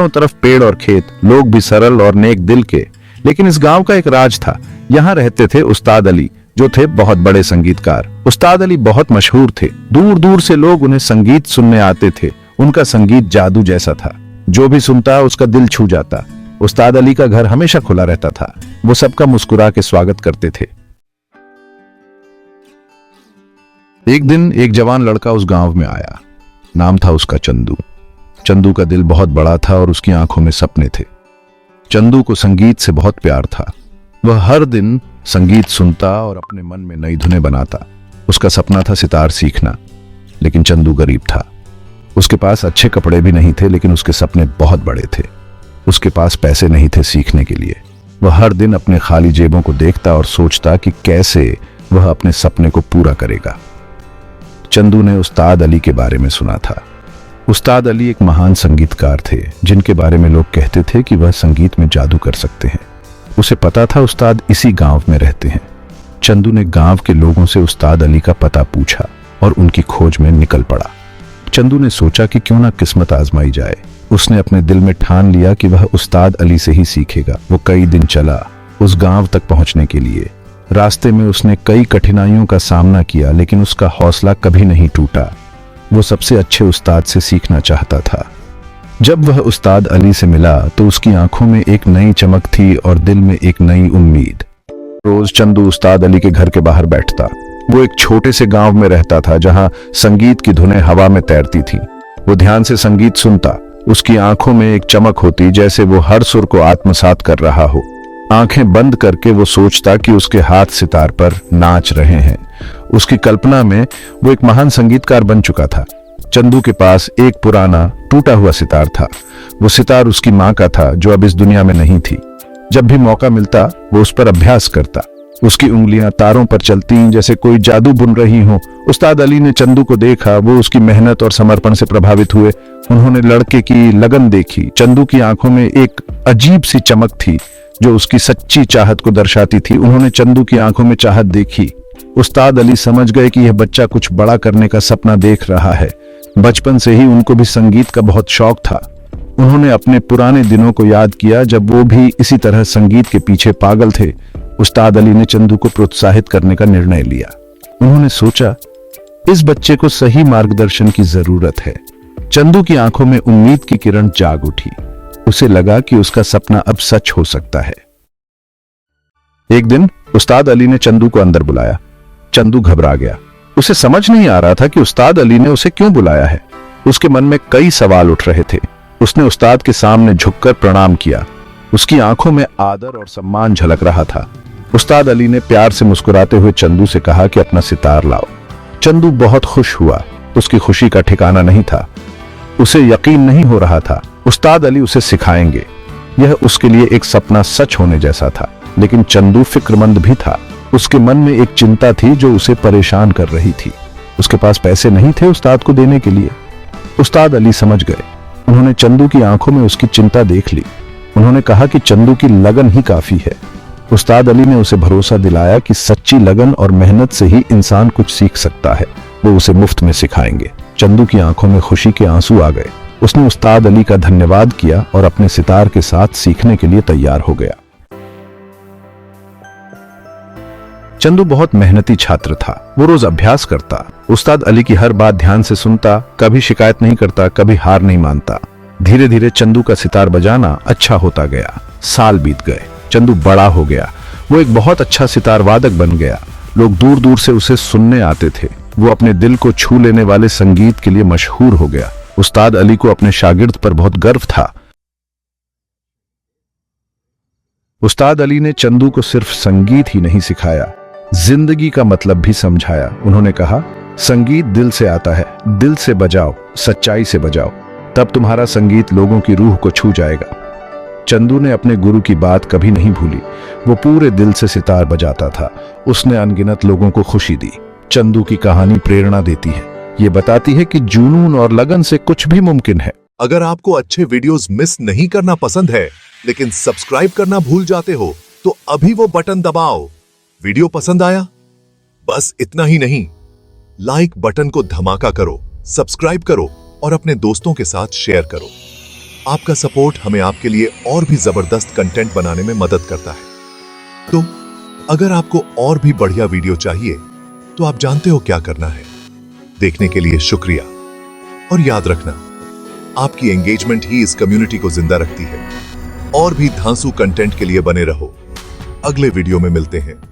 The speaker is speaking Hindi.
चारों तरफ पेड़ और खेत, लोग भी सरल और नेक दिल के। लेकिन इस गांव का एक राज था। यहाँ रहते थे उस्ताद अली, जो थे बहुत बड़े संगीतकार। उस्ताद अली बहुत मशहूर थे। दूर दूर से लोग उन्हें संगीत सुनने आते थे। उनका संगीत जादू जैसा था। जो भी सुनता उसका दिल छू जाता। उस्ताद अली का घर हमेशा खुला रहता था। वो सबका मुस्कुरा के स्वागत करते थे। एक दिन एक जवान लड़का उस गांव में आया। नाम था उसका चंदू। चंदू का दिल बहुत बड़ा था और उसकी आंखों में सपने थे। चंदू को संगीत से बहुत प्यार था। वह हर दिन संगीत सुनता और अपने मन में नई धुनें बनाता। उसका सपना था सितार सीखना। लेकिन चंदू गरीब था। उसके पास अच्छे कपड़े भी नहीं थे, लेकिन उसके सपने बहुत बड़े थे। उसके पास पैसे नहीं थे सीखने के लिए। वह हर दिन अपने खाली जेबों को देखता और सोचता कि कैसे वह अपने सपने को पूरा करेगा। चंदू ने उस्ताद अली के बारे में सुना था। उस्ताद अली एक महान संगीतकार थे, जिनके बारे में लोग कहते थे कि वह संगीत में जादू कर सकते हैं। उसे पता था उस्ताद इसी गांव में रहते हैं। चंदू ने गांव के लोगों से उस्ताद अली का पता पूछा और उनकी खोज में निकल पड़ा। चंदू ने सोचा कि क्यों ना किस्मत आजमाई जाए। उसने अपने दिल में ठान लिया कि वह उस्ताद अली से ही सीखेगा। वो कई दिन चला उस गांव तक पहुंचने के लिए। रास्ते में उसने कई कठिनाइयों का सामना किया, लेकिन उसका हौसला कभी नहीं टूटा। वो सबसे अच्छे उस्ताद से सीखना चाहता था। जब वह उस्ताद अली से मिला तो उसकी आंखों में एक नई चमक थी और दिल में एक नई उम्मीद। रोज चंदू उस्ताद अली के घर के बाहर बैठता। वो एक छोटे से गांव में रहता था, जहां संगीत की धुनें हवा में तैरती थीं। वो ध्यान से संगीत सुनता। उसकी आंखों में एक चमक होती, जैसे वो हर सुर को आत्मसात कर रहा हो। आंखें बंद करके वो सोचता कि उसके हाथ सितार पर नाच रहे हैं। उसकी कल्पना में वो एक महान संगीतकार बन चुका था। चंदू के पास एक पुराना टूटा हुआ सितार था। वो सितार उसकी माँ का था, जो अब इस दुनिया में नहीं थी। जब भी मौका मिलता वो उस पर अभ्यास करता। उसकी उंगलियां तारों पर चलती, जैसे कोई जादू बुन रही हो। उस्ताद अली ने चंदू को देखा। वो उसकी मेहनत और समर्पण से प्रभावित हुए। उन्होंने लड़के की लगन देखी। चंदू की आंखों में एक अजीब सी चमक थी, जो उसकी सच्ची चाहत को दर्शाती थी। उन्होंने चंदू की आंखों में चाहत देखी। उस्ताद अली समझ गए कि यह बच्चा कुछ बड़ा करने का सपना देख रहा है। बचपन से ही उनको भी संगीत का बहुत शौक था। उन्होंने अपने पुराने दिनों को याद किया, जब वो भी इसी तरह संगीत के पीछे पागल थे। उस्ताद अली ने चंदू को प्रोत्साहित करने का निर्णय लिया। उन्होंने सोचा, इस बच्चे को सही मार्गदर्शन की जरूरत है। चंदू की आंखों में उम्मीद की किरण जाग उठी। उसे लगा कि उसका सपना अब सच हो सकता है। एक दिन उस्ताद अली ने चंदू को अंदर बुलाया। चंदू घबरा गया। उसे समझ नहीं आ रहा था कि उस्ताद अली ने उसे क्यों बुलाया है। उसके मन में कई सवाल उठ रहे थे। उसने उस्ताद के सामने झुककर प्रणाम किया। उसकी आंखों में आदर और सम्मान झलक रहा था। उस्ताद अली ने प्यार से मुस्कुराते हुए चंदू से कहा कि अपना सितार लाओ। चंदू बहुत खुश हुआ। उसकी खुशी का ठिकाना नहीं था। उसे यकीन नहीं हो रहा था उस्ताद अली उसे सिखाएंगे। यह उसके लिए एक सपना सच होने जैसा था। लेकिन चंदू फिक्रमंद भी था। उसके मन में एक चिंता थी जो उसे परेशान कर रही थी। उसके पास पैसे नहीं थे उस्ताद को देने के लिए। उस्ताद अली समझ गए। उन्होंने चंदू की आंखों में उसकी चिंता देख ली। उन्होंने कहा कि चंदू की लगन ही काफी है। उस्ताद अली ने उसे भरोसा दिलाया कि सच्ची लगन और मेहनत से ही इंसान कुछ सीख सकता है। वो उसे मुफ्त में सिखाएंगे। चंदू की आंखों में खुशी के आंसू आ गए। उसने उस्ताद अली का धन्यवाद किया और अपने सितार के साथ सीखने के लिए तैयार हो गया। चंदू बहुत मेहनती छात्र था। वो रोज अभ्यास करता। उस्ताद अली की हर बात ध्यान से सुनता। कभी शिकायत नहीं करता, कभी हार नहीं मानता। धीरे धीरे चंदू का सितार बजाना अच्छा होता गया। साल बीत गए। चंदू बड़ा हो गया। वो एक बहुत अच्छा सितार वादक बन गया। लोग दूर दूर से उसे सुनने आते थे। वो अपने दिल को छू लेने वाले संगीत के लिए मशहूर हो गया। उस्ताद अली को अपने शागिर्द पर बहुत गर्व था। उस्ताद अली ने चंदू को सिर्फ संगीत ही नहीं सिखाया, जिंदगी का मतलब भी समझाया। उन्होंने कहा, संगीत दिल से आता है, दिल से बजाओ, सच्चाई से बजाओ, तब तुम्हारा संगीत लोगों की रूह को छू जाएगा। चंदू ने अपने गुरु की बात कभी नहीं भूली। वो पूरे दिल से सितार बजाता था। उसने अनगिनत लोगों को खुशी दी। चंदू की कहानी प्रेरणा देती है। ये बताती है कि जुनून और लगन से कुछ भी मुमकिन है। अगर आपको अच्छे वीडियोस मिस नहीं करना पसंद है, लेकिन सब्सक्राइब करना भूल जाते हो, तो अभी वो बटन दबाओ। वीडियो पसंद आया? बस इतना ही नहीं, लाइक बटन को धमाका करो, सब्सक्राइब करो और अपने दोस्तों के साथ शेयर करो। आपका सपोर्ट हमें आपके लिए और भी जबरदस्त कंटेंट बनाने में मदद करता है। तो अगर आपको और भी बढ़िया वीडियो चाहिए तो आप जानते हो क्या करना है। देखने के लिए शुक्रिया, और याद रखना, आपकी एंगेजमेंट ही इस कम्युनिटी को जिंदा रखती है। और भी धांसू कंटेंट के लिए बने रहो। अगले वीडियो में मिलते हैं।